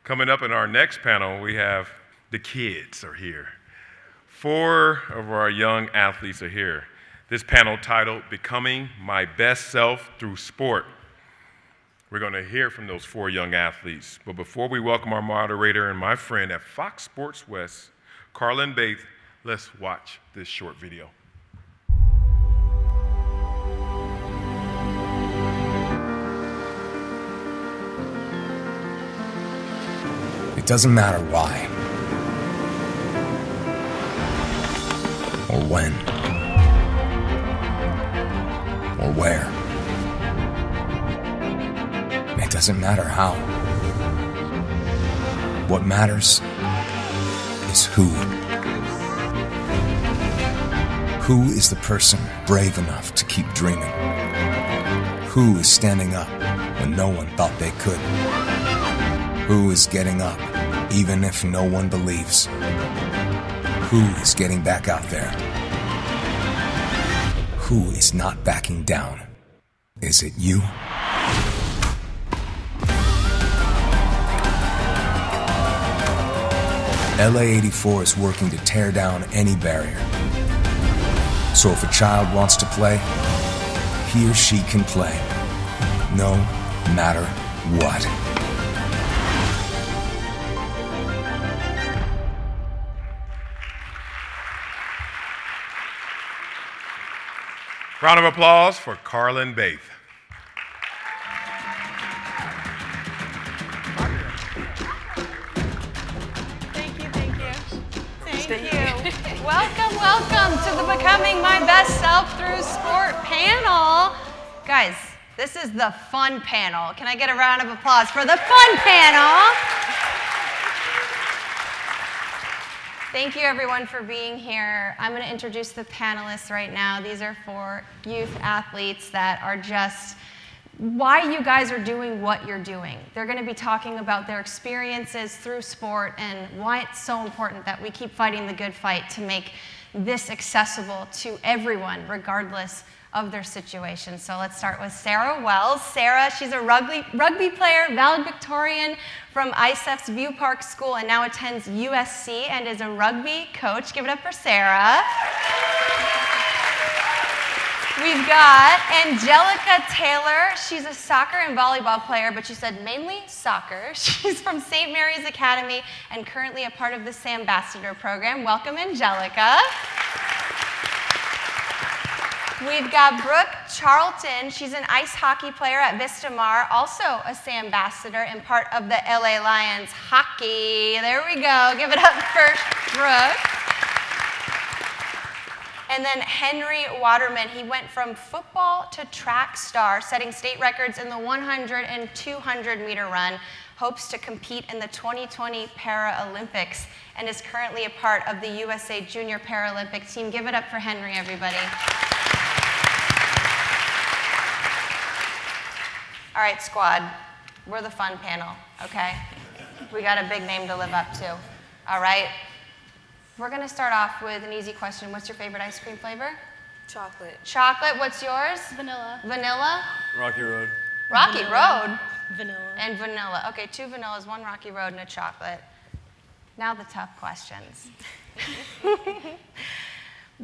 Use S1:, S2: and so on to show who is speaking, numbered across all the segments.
S1: Coming up in our next panel, we have the kids are here. 4 of our young athletes are here. This panel titled, Becoming My Best Self Through Sport. We're going to hear from those 4 young athletes. But before we welcome our moderator and my friend at Fox Sports West, Carrlyn Bathe, let's watch this short video.
S2: It doesn't matter why, or when, or where. It doesn't matter how. What matters is who. Who is the person brave enough to keep dreaming? Who is standing up when no one thought they could? Who is getting up even if no one believes? Who is getting back out there? Who is not backing down? Is it you? LA84 is working to tear down any barrier. So if a child wants to play, he or she can play, no matter what.
S1: Round of applause for Carrlyn Bathe.
S3: Thank you. Welcome to the Becoming My Best Self Through Sport panel. Guys, this is the fun panel. Can I get a round of applause for the fun panel? Thank you everyone for being here. I'm going to introduce the panelists right now. These are 4 youth athletes that are just why you guys are doing what you're doing. They're going to be talking about their experiences through sport and why it's so important that we keep fighting the good fight to make this accessible to everyone, regardless of their situation. So let's start with Sarah Wells. Sarah, she's a rugby player, valedictorian from ICEF's View Park School and now attends USC and is a rugby coach. Give it up for Sarah. We've got Angelica Taylor. She's a soccer and volleyball player, but she said mainly soccer. She's from St. Mary's Academy and currently a part of the SAMbassador program. Welcome, Angelica. We've got Brooke Charlton. She's an ice hockey player at Vista Mar, also a SAMbassador and part of the LA Lions hockey. There we go. Give it up for Brooke. And then Henry Waterman. He went from football to track star, setting state records in the 100 and 200 meter run. Hopes to compete in the 2020 Paralympics and is currently a part of the USA Junior Paralympic team. Give it up for Henry, everybody. All right, squad, we're the fun panel, okay? We got a big name to live up to, all right? We're gonna start off with an easy question. What's your favorite ice cream flavor?
S4: Chocolate.
S3: Chocolate, what's yours?
S4: Vanilla.
S3: Vanilla?
S5: Rocky Road.
S3: Rocky Road?
S4: Vanilla.
S3: And vanilla. Okay, 2 vanillas, 1 Rocky Road, and a chocolate. Now the tough questions.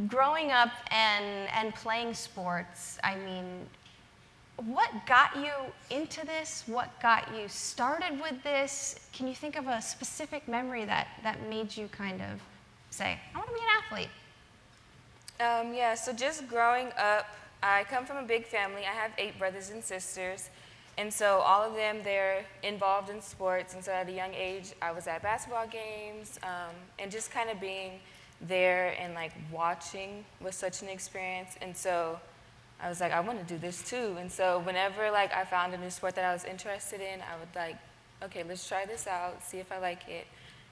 S3: Growing up and playing sports, I mean, what got you into this? What got you started with this? Can you think of a specific memory that made you kind of say, I want to be an athlete?
S4: Yeah, so just growing up, I come from a big family. I have 8 brothers and sisters. And so all of them, they're involved in sports. And so at a young age, I was at basketball games and just kind of being there and like watching was such an experience. And so I was like, I want to do this too. And so whenever like I found a new sport that I was interested in, I would like, okay, let's try this out, see if I like it.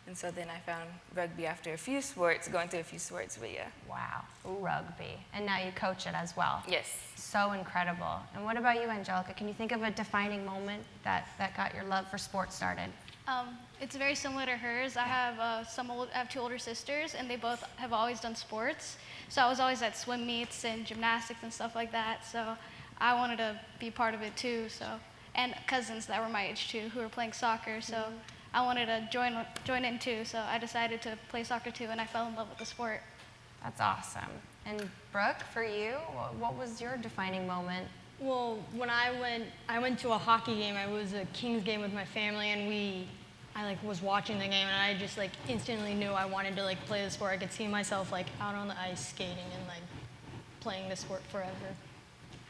S4: And so then I found rugby after a few sports, going through a few sports, but yeah.
S3: Wow, rugby. And now you coach it as well.
S4: Yes.
S3: So incredible. And what about you, Angelica? Can you think of a defining moment that got your love for sports started?
S6: It's very similar to hers. I have 2 older sisters, and they both have always done sports. So I was always at swim meets and gymnastics and stuff like that. So I wanted to be part of it too. So, and cousins that were my age too, who were playing soccer. So I wanted to join in too, so I decided to play soccer too, and I fell in love with the sport.
S3: That's awesome. And Brooke, for you, what was your defining moment?
S5: Well, when I went to a hockey game. I was a Kings game with my family, and I was watching the game, and I just instantly knew I wanted to play the sport. I could see myself out on the ice skating and playing the sport forever.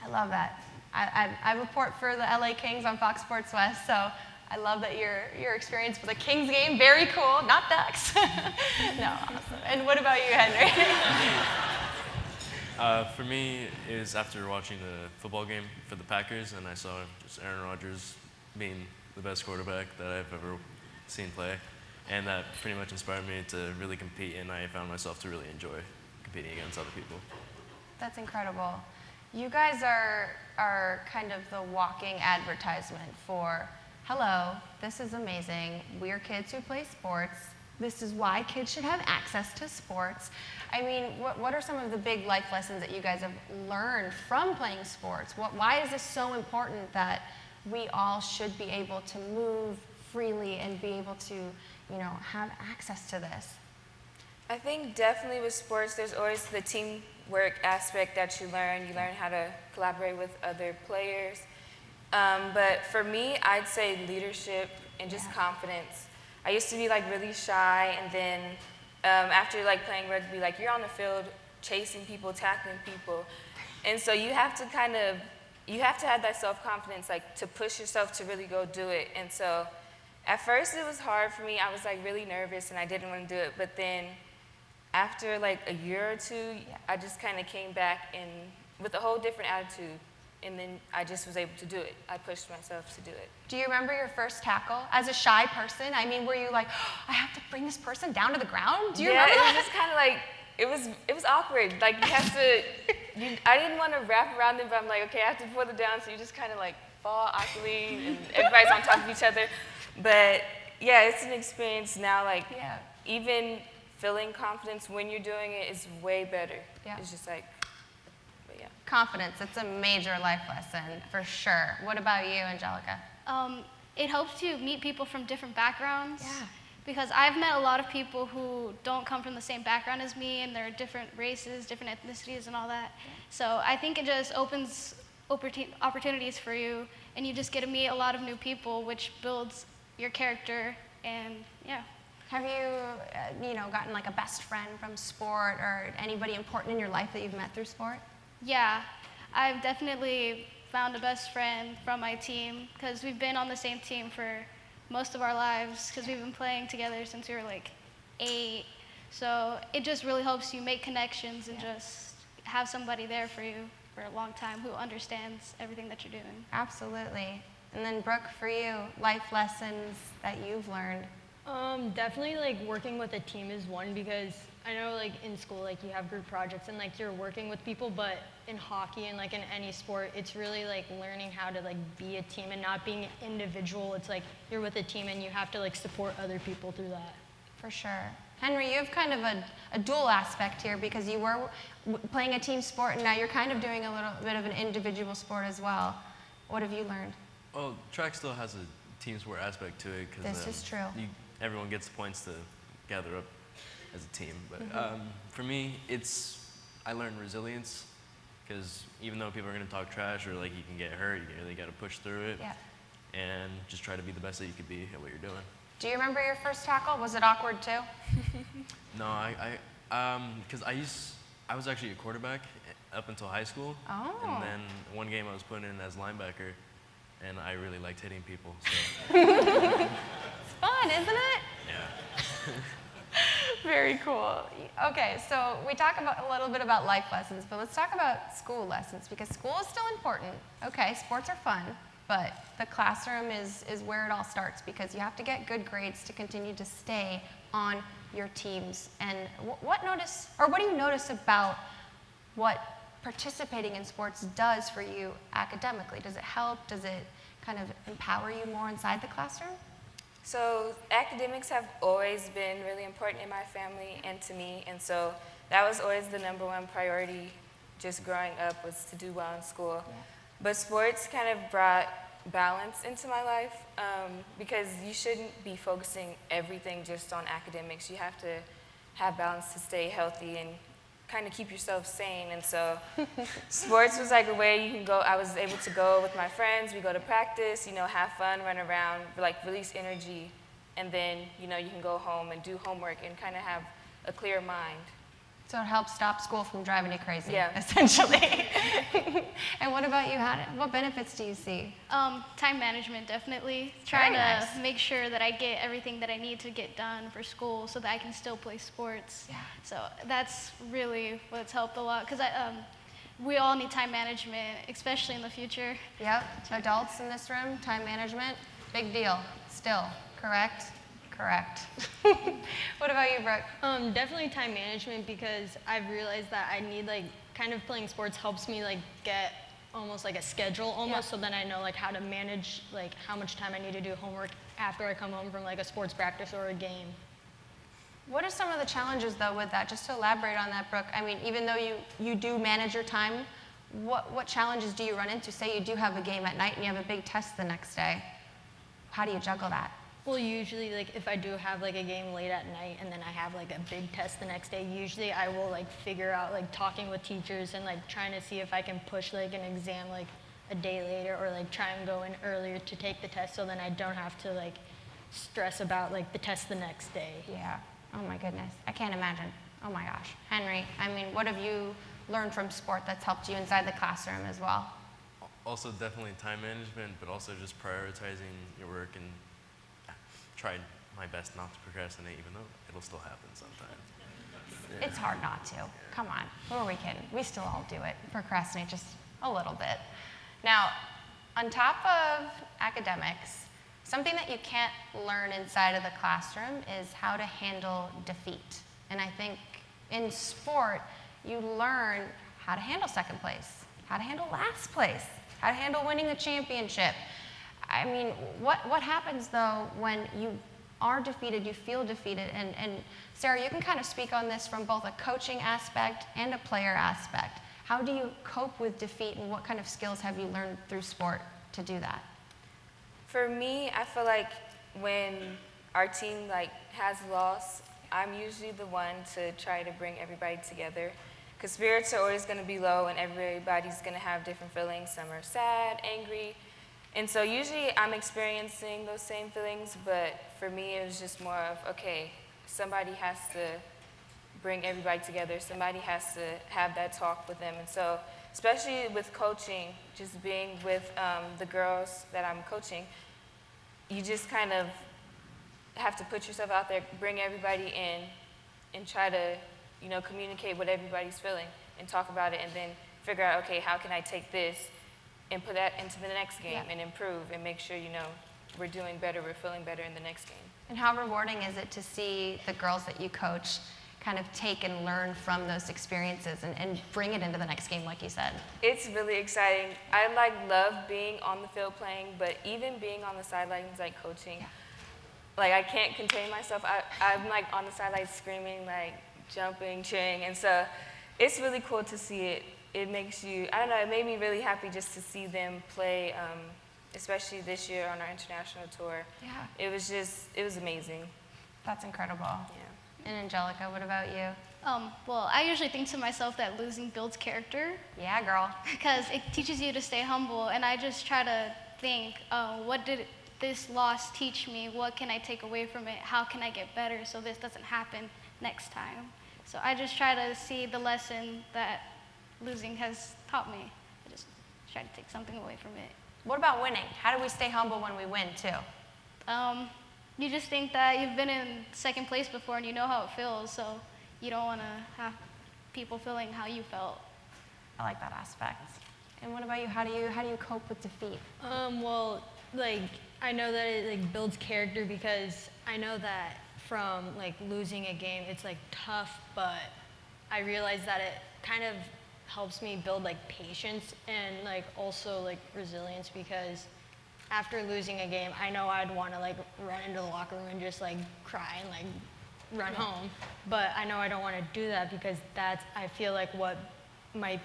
S3: I love that. I report for the LA Kings on Fox Sports West, so I love that your experience with a Kings game, very cool, not Ducks. No, awesome. And what about you, Henry?
S7: For me, it was after watching the football game for the Packers, and I saw just Aaron Rodgers being the best quarterback that I've ever seen play, and that pretty much inspired me to really compete, and I found myself to really enjoy competing against other people.
S3: That's incredible. You guys are kind of the walking advertisement for, hello, this is amazing. We're kids who play sports. This is why kids should have access to sports. I mean, what are some of the big life lessons that you guys have learned from playing sports? Why is this so important that we all should be able to move freely and be able to, have access to this?
S4: I think definitely with sports, there's always the teamwork aspect that you learn. You learn how to collaborate with other players. But for me, I'd say leadership and just confidence. I used to be really shy, and then after playing rugby, you're on the field chasing people, tackling people, and so you have to have that self-confidence, to push yourself to really go do it. And so at first it was hard for me. I was really nervous and I didn't want to do it, but then after a year or two, I just kind of came back and with a whole different attitude. And then I just was able to do it. I pushed myself to do it.
S3: Do you remember your first tackle as a shy person? I mean, were you I have to bring this person down to the ground? Do you remember that?
S4: It was just kind of it was awkward. You have to, I didn't want to wrap around them, but I'm okay, I have to pull it down, so you just kind of fall awkwardly, and everybody's on top of each other. But yeah, it's an experience now, even feeling confidence when you're doing it is way better.
S3: Yeah.
S4: It's just
S3: Confidence, it's a major life lesson, for sure. What about you, Angelica?
S6: It helps you meet people from different backgrounds.
S3: Yeah.
S6: Because I've met a lot of people who don't come from the same background as me, and they're different races, different ethnicities, and all that. So I think it just opens opportunities for you, and you just get to meet a lot of new people, which builds your character, and yeah.
S3: Have you, gotten a best friend from sport, or anybody important in your life that you've met through sport?
S6: Yeah, I've definitely found a best friend from my team, because we've been on the same team for most of our lives, because we've been playing together since we were 8. So it just really helps you make connections and just have somebody there for you for a long time who understands everything that you're doing.
S3: Absolutely. And then Brooke, for you, life lessons that you've learned?
S5: Definitely working with a team is one, because I know in school you have group projects and you're working with people, but in hockey and in any sport, it's really learning how to be a team and not being individual. It's you're with a team and you have to support other people through that.
S3: For sure. Henry, you have kind of a dual aspect here, because you were playing a team sport and now you're kind of doing a little bit of an individual sport as well. What have you learned?
S7: Well, track still has a team sport aspect to it, because
S3: This is true.
S7: Everyone gets points to gather up as a team. But for me, I learned resilience, because even though people are going to talk trash or you can get hurt, you really got to push through it and just try to be the best that you could be at what you're doing.
S3: Do you remember your first tackle? Was it awkward too?
S7: No, because I was actually a quarterback up until high school.
S3: Oh.
S7: And then one game I was put in as linebacker, and I really liked hitting people. So.
S3: It's fun, isn't it?
S7: Yeah.
S3: Very cool. Okay, so we talk a little bit about life lessons, but let's talk about school lessons, because school is still important. Okay, sports are fun, but the classroom is where it all starts, because you have to get good grades to continue to stay on your teams. And what do you notice about what participating in sports does for you academically? Does it help? Does it kind of empower you more inside the classroom?
S4: So academics have always been really important in my family and to me, and so that was always the #1 priority just growing up, was to do well in school. Yeah. But sports kind of brought balance into my life because you shouldn't be focusing everything just on academics. You have to have balance to stay healthy and kind of keep yourself sane. And so sports was like a way you can go. I was able to go with my friends. We go to practice, you know, have fun, run around, like release energy. And then, you know, you can go home and do homework and kind of have a clear mind.
S3: So it helps stop school from driving you crazy,
S4: Yeah.
S3: essentially. And what about you? What benefits do you see?
S6: Time management, definitely.
S3: Very
S6: Trying
S3: nice.
S6: to make sure that I get everything that I need to get done for school so that I can still play sports.
S3: Yeah.
S6: So that's really what's helped a lot because we all need time management, especially in the future.
S3: Yep, adults in this room, time management, big deal, still, correct? Correct. What about you, Brooke?
S5: Definitely time management because I've realized that I need like kind of playing sports helps me like get almost like a schedule almost so then I know like how to manage like how much time I need to do homework after I come home from like a sports practice or a game.
S3: What are some of the challenges though with that? Just to elaborate on that, Brooke. I mean, even though you do manage your time, what challenges do you run into? Say you do have a game at night and you have a big test the next day. How do you juggle that?
S5: Well, usually, like, if I do have, like, a game late at night and then I have, like, a big test the next day, usually I will, like, figure out, like, talking with teachers and, like, trying to see if I can push, like, an exam, like, a day later or, like, try and go in earlier to take the test so then I don't have to, like, stress about, like, the test the next day.
S3: Yeah. Oh, my goodness. I can't imagine. Oh, my gosh. Henry, I mean, what have you learned from sport that's helped you inside the classroom as well?
S7: Also, definitely time management, but also just prioritizing your work and tried my best not to procrastinate, even though it'll still happen sometimes. Yeah.
S3: It's hard not to. Come on. Who are we kidding? We still all do it. Procrastinate just a little bit. Now, on top of academics, something that you can't learn inside of the classroom is how to handle defeat. And I think in sport, you learn how to handle second place, how to handle last place, how to handle winning a championship. I mean, what happens though when you are defeated, you feel defeated, and Sarah, you can kind of speak on this from both a coaching aspect and a player aspect. How do you cope with defeat and what kind of skills have you learned through sport to do that?
S4: For me, I feel like when our team like has lost, I'm usually the one to try to bring everybody together. Because spirits are always going to be low and everybody's going to have different feelings. Some are sad, angry. And so usually I'm experiencing those same feelings, but for me it was just more of, okay, somebody has to bring everybody together. Somebody has to have that talk with them. And so especially with coaching, just being with the girls that I'm coaching, you just kind of have to put yourself out there, bring everybody in, and try to, you know, communicate what everybody's feeling and talk about it and then figure out, okay, how can I take this and put that into the next game and improve and make sure, you know, we're doing better, we're feeling better in the next game.
S3: And how rewarding is it to see the girls that you coach kind of take and learn from those experiences and bring it into the next game, like you said?
S4: It's really exciting. I love being on the field playing, but even being on the sidelines, like coaching, like I can't contain myself. I'm like on the sidelines screaming, like jumping, cheering, and so it's really cool to see it. It makes you, I don't know, it made me really happy just to see them play, especially this year on our international tour.
S3: Yeah.
S4: It was amazing.
S3: That's incredible.
S4: Yeah.
S3: And Angelica, what about you?
S6: Well, I usually think to myself that losing builds character
S3: Yeah, girl.
S6: because it teaches you to stay humble, and I just try to think, what did this loss teach me? What can I take away from it? How can I get better so this doesn't happen next time? So I just try to see the lesson that losing has taught me. I just try to take something away from it.
S3: What about winning? How do we stay humble when we win, too?
S6: You just think that you've been in second place before and you know how it feels, so you don't want to have people feeling how you felt.
S3: I like that aspect. And what about you? How do you cope with defeat?
S5: Well, like, I know that it, like, builds character because I know that from, like, losing a game, it's, like, tough, but I realize that it kind of helps me build, like, patience and, like, also, like, resilience because after losing a game, I know I'd want to, like, run into the locker room and just, like, cry and, like, run home. But I know I don't want to do that because that's, I feel like, what might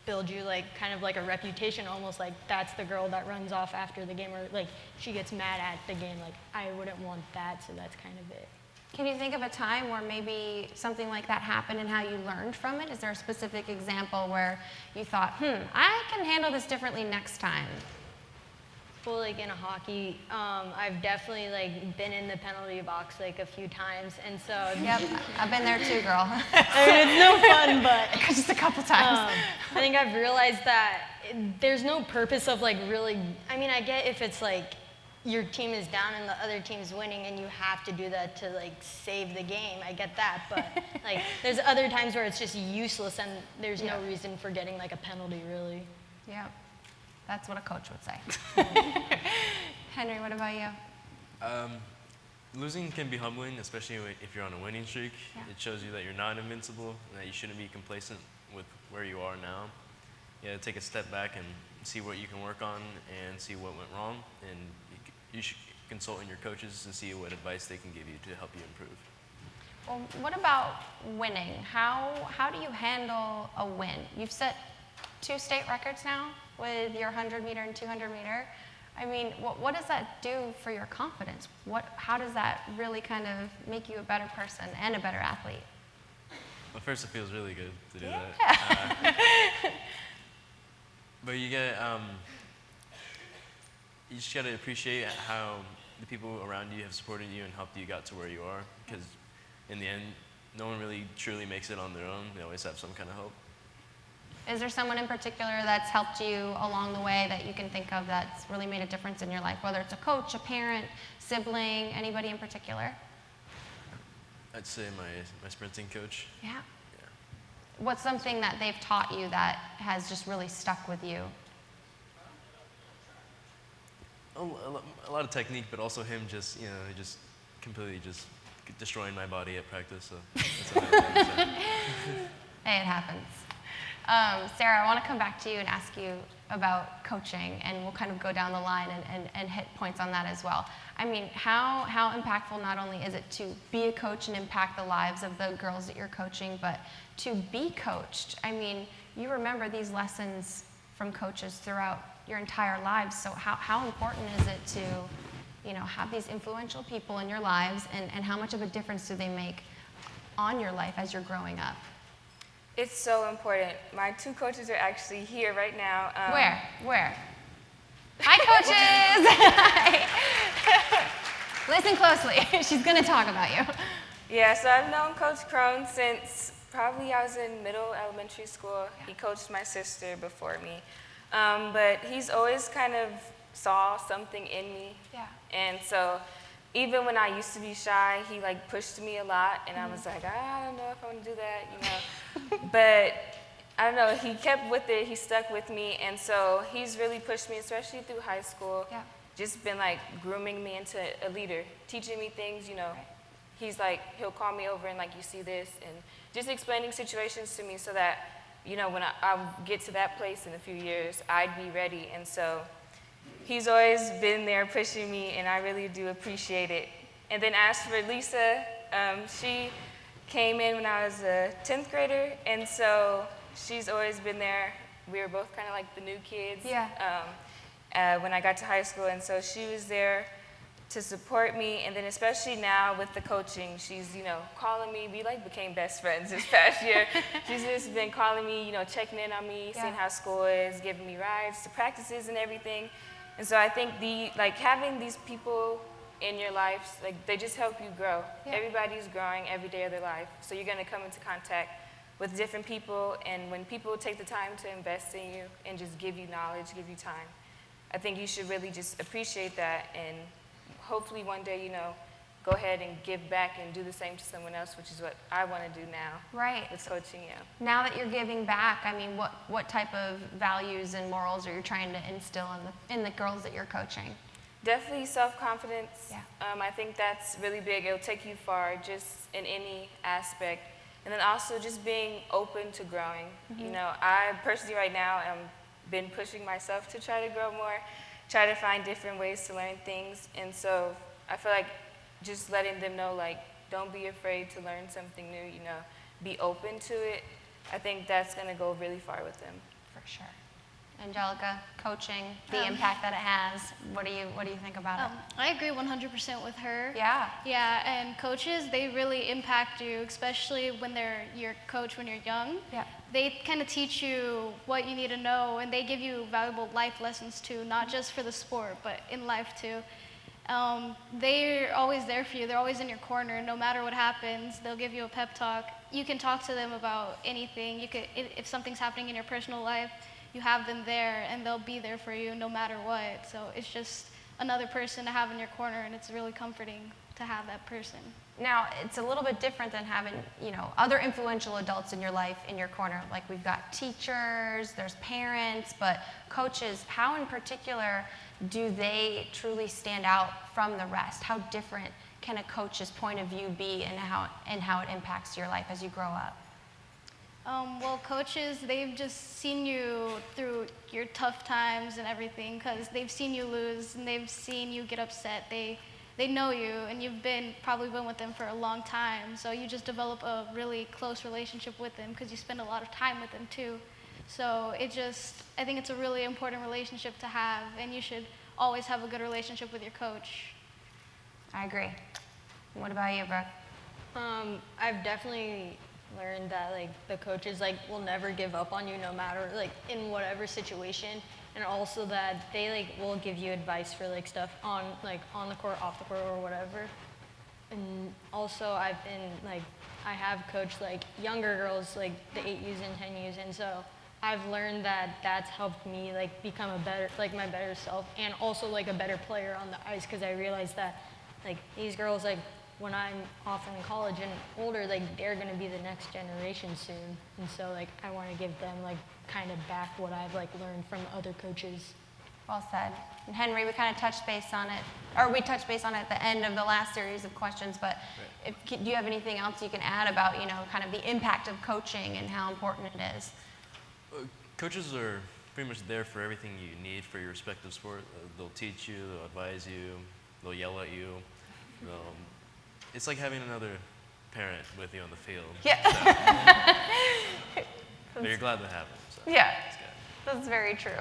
S5: build you like kind of like a reputation, almost like that's the girl that runs off after the game, or like she gets mad at the game. Like I wouldn't want that, so that's kind of it.
S3: Can you think of a time where maybe something like that happened and how you learned from it? Is there a specific example where you thought, I can handle this differently next time?
S5: Well, like in hockey, I've definitely like been in the penalty box like a few times, and so
S3: Yep, I've been there too, girl.
S5: I mean, it's no fun, but
S3: Just a couple times.
S5: I think I've realized that there's no purpose of like really. I mean, I get if it's like your team is down and the other team's winning, and you have to do that to like save the game. I get that, but like there's other times where it's just useless, and there's no reason for getting like a penalty really.
S3: Yep. That's what a coach would say. Henry, what about you?
S7: Losing can be humbling, especially if you're on a winning streak.
S3: Yeah.
S7: It shows you that you're not invincible and that you shouldn't be complacent with where you are now. You gotta take a step back and see what you can work on and see what went wrong. And you should consult with your coaches to see what advice they can give you to help you improve.
S3: Well, what about winning? How do you handle a win? You've set 2 state records now with your 100-meter and 200-meter. I mean, what does that do for your confidence? How does that really kind of make you a better person and a better athlete?
S7: Well, first, it feels really good to do that. But you just gotta appreciate how the people around you have supported you and helped you got to where you are. Because in the end, no one really truly makes it on their own. They always have some kind of help.
S3: Is there someone in particular that's helped you along the way that you can think of that's really made a difference in your life, whether it's a coach, a parent, sibling, anybody in particular?
S7: I'd say my sprinting coach.
S3: Yeah.
S7: Yeah.
S3: What's something that they've taught you that has just really stuck with you?
S7: A lot of technique, but also him just, just completely just destroying my body at practice. So that's another thing.
S3: Hey, it happens. Sarah, I want to come back to you and ask you about coaching, and we'll kind of go down the line and hit points on that as well. I mean, how impactful not only is it to be a coach and impact the lives of the girls that you're coaching, but to be coached? I mean, you remember these lessons from coaches throughout your entire lives, so how important is it to, have these influential people in your lives, and how much of a difference do they make on your life as you're growing up?
S4: It's so important. My 2 coaches are actually here right now.
S3: Where? Hi, coaches! Listen closely. She's going to talk about you.
S4: Yeah, so I've known Coach Crone since probably I was in middle elementary school. He coached my sister before me. But he's always kind of saw something in me.
S3: Yeah.
S4: And so even when I used to be shy, he pushed me a lot, and I was like, I don't know if I want to do that, But I don't know, he kept with it, he stuck with me, and so he's really pushed me, especially through high school.
S3: Yeah.
S4: Just been grooming me into a leader, teaching me things,
S3: Right.
S4: He's he'll call me over and you see this, and just explaining situations to me so that, when I get to that place in a few years, I'd be ready. And so he's always been there pushing me, and I really do appreciate it. And then as for Lisa, she came in when I was a 10th grader, and so she's always been there. We were both kind of like the new kids when I got to high school, and so she was there to support me. And then especially now with the coaching, she's, calling me. We became best friends this past year. She's just been calling me, checking in on me, seeing how school is, giving me rides to practices and everything. And so I think having these people in your life, they just help you grow.
S3: Yeah.
S4: Everybody's growing every day of their life. So you're going to come into contact with different people, and when people take the time to invest in you and just give you knowledge, give you time, I think you should really just appreciate that, and hopefully one day, go ahead and give back and do the same to someone else, which is what I want to do now.
S3: Right.
S4: With coaching, yeah.
S3: Now that you're giving back, I mean, what type of values and morals are you trying to instill in the girls that you're coaching?
S4: Definitely self-confidence.
S3: Yeah.
S4: I think that's really big. It'll take you far just in any aspect. And then also just being open to growing.
S3: Mm-hmm.
S4: I personally right now am been pushing myself to try to grow more, try to find different ways to learn things. And so I feel like just letting them know, don't be afraid to learn something new, be open to it. I think that's going to go really far with them.
S3: For Sure. Angelica, coaching, the impact that it has. What do you think about it?
S6: I agree 100% with her.
S3: Yeah.
S6: Yeah, and coaches, they really impact you, especially when they're your coach when you're young.
S3: Yeah.
S6: They kind of teach you what you need to know, and they give you valuable life lessons too, not just for the sport, but in life too. They're always there for you. They're always in your corner. No matter what happens, they'll give you a pep talk. You can talk to them about anything. You could, if something's happening in your personal life, you have them there, and they'll be there for you no matter what. So it's just another person to have in your corner, and it's really comforting to have that person.
S3: Now, it's a little bit different than having, other influential adults in your life in your corner. Like we've got teachers, there's parents, but coaches, how in particular do they truly stand out from the rest? How different can a coach's point of view be and how it impacts your life as you grow up?
S6: Well, coaches, they've just seen you through your tough times and everything, because they've seen you lose and they've seen you get upset. They know you, and you've probably been with them for a long time, so you just develop a really close relationship with them because you spend a lot of time with them too. So I think it's a really important relationship to have, and you should always have a good relationship with your coach.
S3: I agree. What about you, Brooke?
S5: I've definitely learned that the coaches will never give up on you no matter in whatever situation, and also that they will give you advice for stuff on the court, off the court, or whatever. And also I have coached younger girls, the 8Us and 10Us, and so I've learned that that's helped me become a better my better self, and also a better player on the ice, because I realized that these girls when I'm off in college and older, they're going to be the next generation soon. And so, I want to give them, kind of back what I've, learned from other coaches.
S3: Well said. And Henry, we kind of touched base on it, or we touched base on it at the end of the last series of questions, but do you have anything else you can add about, kind of the impact of coaching and how important it is?
S7: Coaches are pretty much there for everything you need for your respective sport. They'll teach you, they'll advise you, they'll yell at you. It's like having another parent with you on the field.
S3: Yeah.
S7: So you're glad to have them. So
S3: Yeah, that's very true.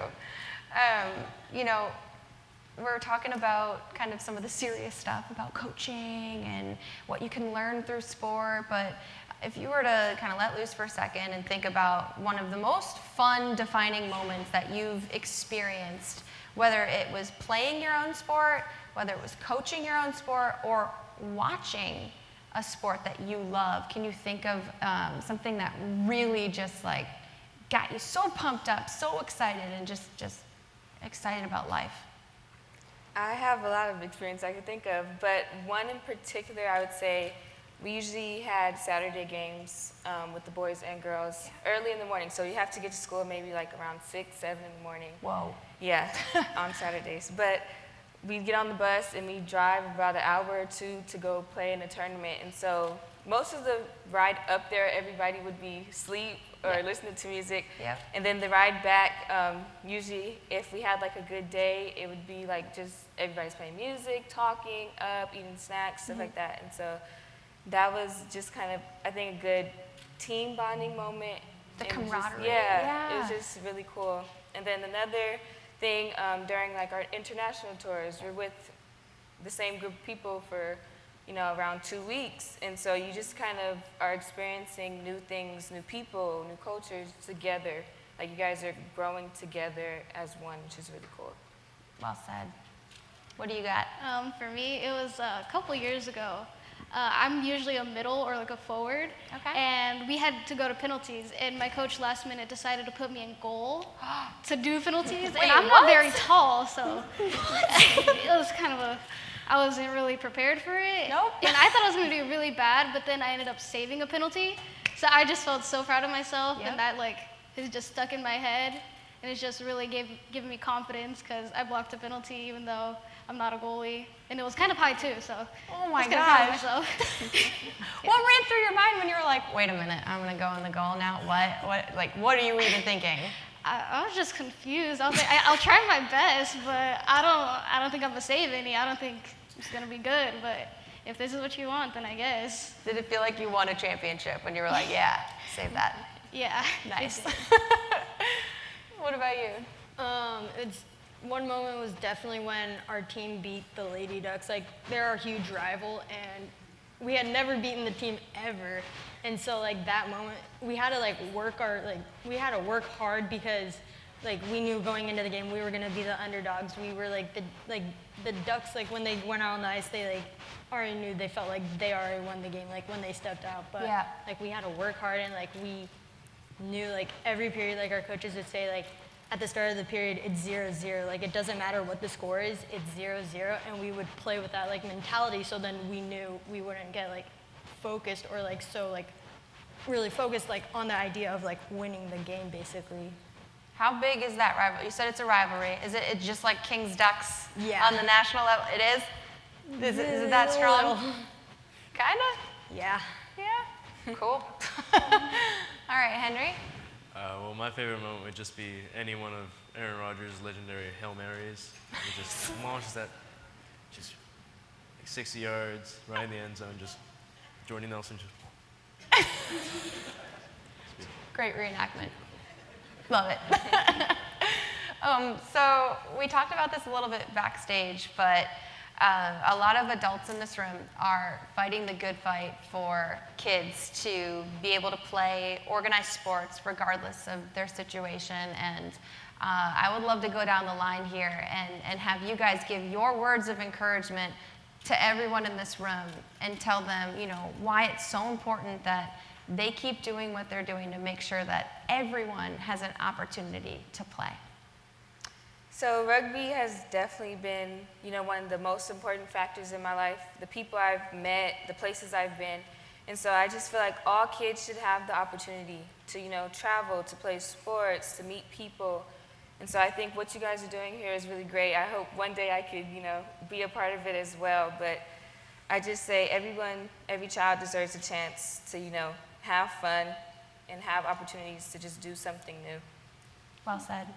S3: We're talking about kind of some of the serious stuff about coaching and what you can learn through sport, but if you were to kind of let loose for a second and think about one of the most fun defining moments that you've experienced, whether it was playing your own sport, whether it was coaching your own sport, or watching a sport that you love, can you think of something that really just got you so pumped up, so excited, and just excited about life?
S4: I have a lot of experience I could think of, but one in particular, I would say we usually had Saturday games with the boys and girls early in the morning. So you have to get to school maybe around 6, 7 in the morning.
S3: Whoa.
S4: Yeah, on Saturdays. But we'd get on the bus and we'd drive about an hour or two to go play in a tournament. And so most of the ride up there, everybody would be asleep or listening to music.
S3: Yep.
S4: And then the ride back, usually if we had a good day, it would be just everybody's playing music, talking up, eating snacks, stuff like that. And so that was just kind of, I think, a good team bonding moment.
S3: The camaraderie.
S4: It was just really cool. And then another thing, during our international tours, we're with the same group of people for around 2 weeks, and so you just kind of are experiencing new things, new people, new cultures together. You guys are growing together as one, which is really cool.
S3: Well said. What do you got?
S6: For me, it was a couple years ago. I'm usually a middle or a forward, and we had to go to penalties, and my coach last minute decided to put me in goal to do penalties, and I'm not very tall, so it was kind of I wasn't really prepared for it.
S3: Nope.
S6: And I thought I was going to do really bad, but then I ended up saving a penalty, so I just felt so proud of myself, and that is just stuck in my head, and it's just really given me confidence because I blocked a penalty even though I'm not a goalie, and it was kind of high too, so
S3: oh my
S6: I was kind of proud of
S3: gosh.
S6: myself.
S3: What ran through your mind when you were wait a minute, I'm going to go in the goal now? What are you even thinking?
S6: I was just confused. I was I'll try my best, but I don't think I'm gonna save any. I don't think it's gonna be good. But if this is what you want, then I guess.
S3: Did it feel like you won a championship when you were yeah, save that?
S6: Yeah.
S3: Nice. What about you?
S5: It's one moment was definitely when our team beat the Lady Ducks. Like, they're our huge rival, and we had never beaten the team ever. And so, like, that moment, we had to, like, work hard because, like, we knew going into the game we were going to be the underdogs. We were, like, the Ducks, like, when they went out on the ice, they, like, already knew they felt like they already won the game, like, when they stepped out. But,
S3: Yeah.
S5: like, we had to work hard, and, like, we knew, like, every period, like, our coaches would say, like, at the start of the period, it's 0-0. Like, it doesn't matter what the score is, it's 0-0, and we would play with that, like, mentality, so then we knew we wouldn't get, like, focused or, like, so, like, really focused, like, on the idea of, like, winning the game, basically.
S3: How big is that rivalry? You said it's a rivalry. Is it just like Kings Ducks
S5: Yeah.
S3: on the national level? It is? Is it that strong? Kinda?
S5: Yeah.
S3: Yeah? Cool. All right, Henry?
S7: Well, my favorite moment would just be any one of Aaron Rodgers' legendary Hail Marys. He just launches that, just like 60 yards, right in the end zone, just Jordy Nelson just.
S3: Great reenactment. Love it. So we talked about this a little bit backstage, but a lot of adults in this room are fighting the good fight for kids to be able to play organized sports regardless of their situation. And I would love to go down the line here and have you guys give your words of encouragement to everyone in this room and tell them, you know, why it's so important that they keep doing what they're doing to make sure that everyone has an opportunity to play.
S4: So rugby has definitely been, you know, one of the most important factors in my life. The people I've met, the places I've been. And so I just feel like all kids should have the opportunity to, you know, travel, to play sports, to meet people. And so I think what you guys are doing here is really great. I hope one day I could, you know, be a part of it as well. But I just say every child deserves a chance to, you know, have fun and have opportunities to just do something new.
S3: Well said.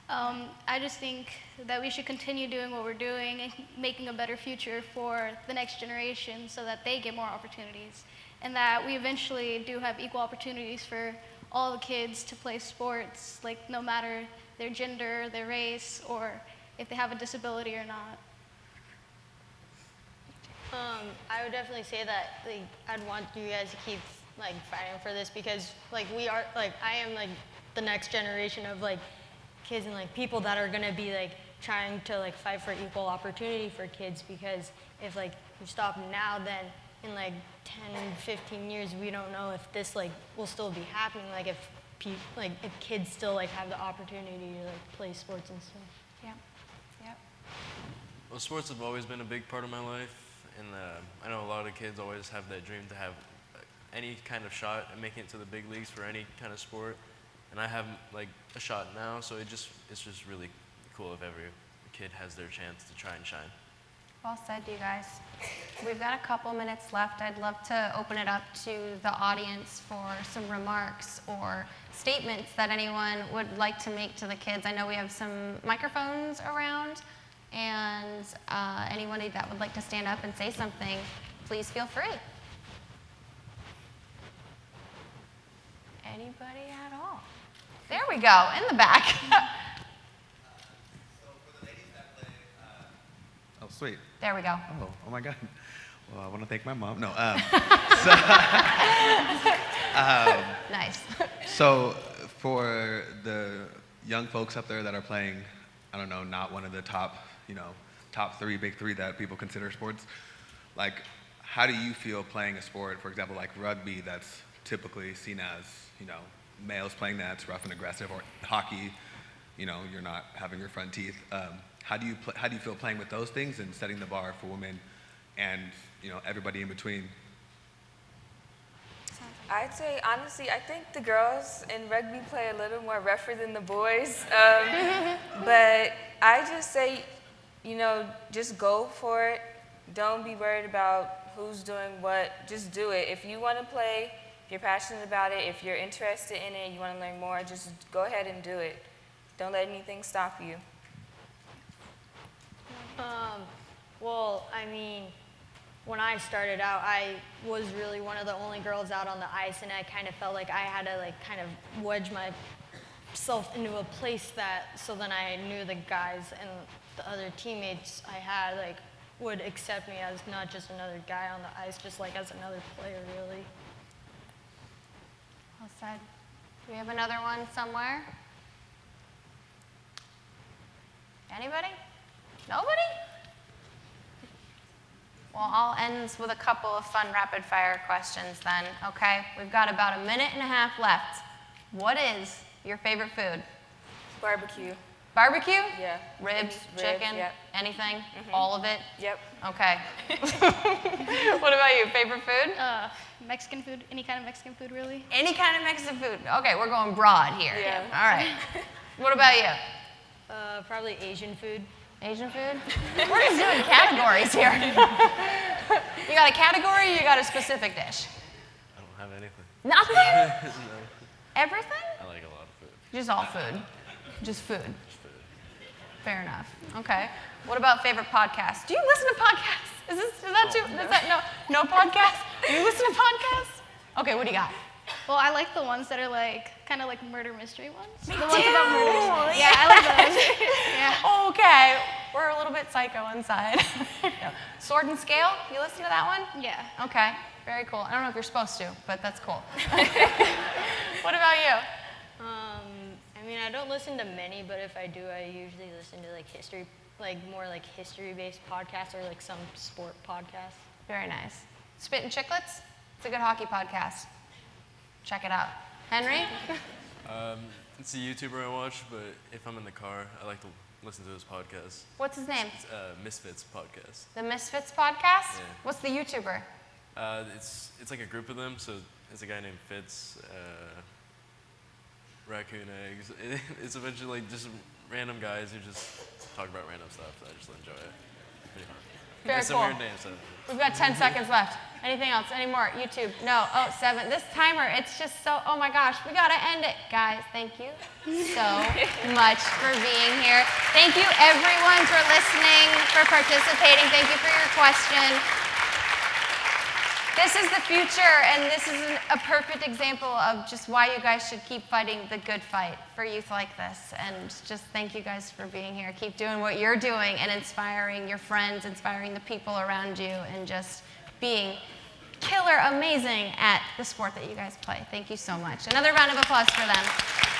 S6: I just think that we should continue doing what we're doing and making a better future for the next generation so that they get more opportunities, and that we eventually do have equal opportunities for all the kids to play sports, like no matter their gender, their race, or if they have a disability or not.
S5: I would definitely say that, like, I'd want you guys to keep, like, fighting for this because, like, we are, like, I am, like, the next generation of, like, kids and, like, people that are gonna be, like, trying to, like, fight for equal opportunity for kids because if, like, you stop now, then in, like, 10, 15 years, we don't know if this, like, will still be happening, like, if kids still, like, have the opportunity to, like, play sports and stuff.
S3: Yep. Yep.
S7: Well, sports have always been a big part of my life, and I know a lot of kids always have that dream to have any kind of shot at making it to the big leagues for any kind of sport. And I have, like, a shot now, so it's just really cool if every kid has their chance to try and shine.
S3: Well said, you guys. We've got a couple minutes left. I'd love to open it up to the audience for some remarks or statements that anyone would like to make to the kids. I know we have some microphones around, and anybody that would like to stand up and say something, please feel free. Anybody at all? There we go, in the back.
S8: So for the ladies that play, oh sweet.
S3: There we go.
S8: Oh my God. Well, I want to thank my mom. No.
S3: Nice.
S8: So for the young folks up there that are playing, I don't know, not one of the top, top three, big three that people consider sports, like, how do you feel playing a sport, for example, like rugby, that's typically seen as, males playing that's rough and aggressive, or hockey, you're not having your front teeth. How do you feel playing with those things and setting the bar for women and, everybody in between?
S4: I'd say, honestly, I think the girls in rugby play a little more rougher than the boys. But I just say, just go for it. Don't be worried about who's doing what. Just do it. If you want to play, if you're passionate about it, if you're interested in it, you want to learn more, just go ahead and do it. Don't let anything stop you.
S5: Well, I mean, when I started out, I was really one of the only girls out on the ice, and I kind of felt like I had to, like, kind of wedge my myself into a place that, so then I knew the guys and the other teammates I had like would accept me as not just another guy on the ice, just like as another player, really.
S3: Well said. Do we have another one somewhere? Anybody? Nobody? Well, I'll end with a couple of fun rapid fire questions then, okay? We've got about a minute and a half left. What is your favorite food?
S4: Barbecue.
S3: Barbecue?
S4: Yeah.
S3: Ribs,
S4: Ribs,
S3: chicken,
S4: yep.
S3: anything? All of it?
S4: Yep.
S3: Okay. What about you? Favorite food?
S6: Mexican food, any kind of Mexican food, really.
S3: Any kind of Mexican food. Okay, we're going broad here.
S4: Yeah.
S3: All right. What about you?
S5: Probably Asian food.
S3: Asian food? We're just doing categories here. You got a category, you got a specific dish?
S7: I don't have anything.
S3: Nothing?
S7: No,
S3: Everything?
S7: I like a lot of food.
S3: Just all food. Just food. Fair enough. Okay. What about favorite podcasts? Do you listen to podcasts? Is that no podcasts? Do you listen to podcasts? Okay, what do you got?
S6: Well, I like the ones that are like kind of like murder mystery ones.
S3: Me
S6: The ones about
S3: too.
S6: murders. Yeah, I like those. Yeah.
S3: Okay. We're a little bit psycho inside. Sword and Scale, you listen to that one?
S6: Yeah.
S3: Okay. Very cool. I don't know if you're supposed to, but that's cool. What about you?
S5: I mean, I don't listen to many, but if I do, I usually listen to like history, like more like history-based podcasts or like some sport podcasts.
S3: Very nice. Spittin' Chicklets? It's a good hockey podcast. Check it out. Henry?
S7: It's a YouTuber I watch, but if I'm in the car, I like to listen to his podcast.
S3: What's his name?
S7: It's Misfits podcast.
S3: The Misfits podcast?
S7: Yeah.
S3: What's the YouTuber?
S7: It's like a group of them, so it's a guy named Fitz, Raccoon Eggs. It's eventually like just random guys who just talk about random stuff. So I just enjoy it.
S3: Very
S7: It's
S3: cool.
S7: a weird name, so.
S3: We've got 10 seconds left. Anything else? Any more? YouTube? No. Oh, 7. This timer, it's just so, oh my gosh, we gotta end it. Guys, thank you so much for being here. Thank you everyone for listening, for participating. Thank you for your question. This is the future, and this is a perfect example of just why you guys should keep fighting the good fight for youth like this. And just thank you guys for being here. Keep doing what you're doing and inspiring your friends, inspiring the people around you, and just being killer amazing at the sport that you guys play. Thank you so much. Another round of applause for them.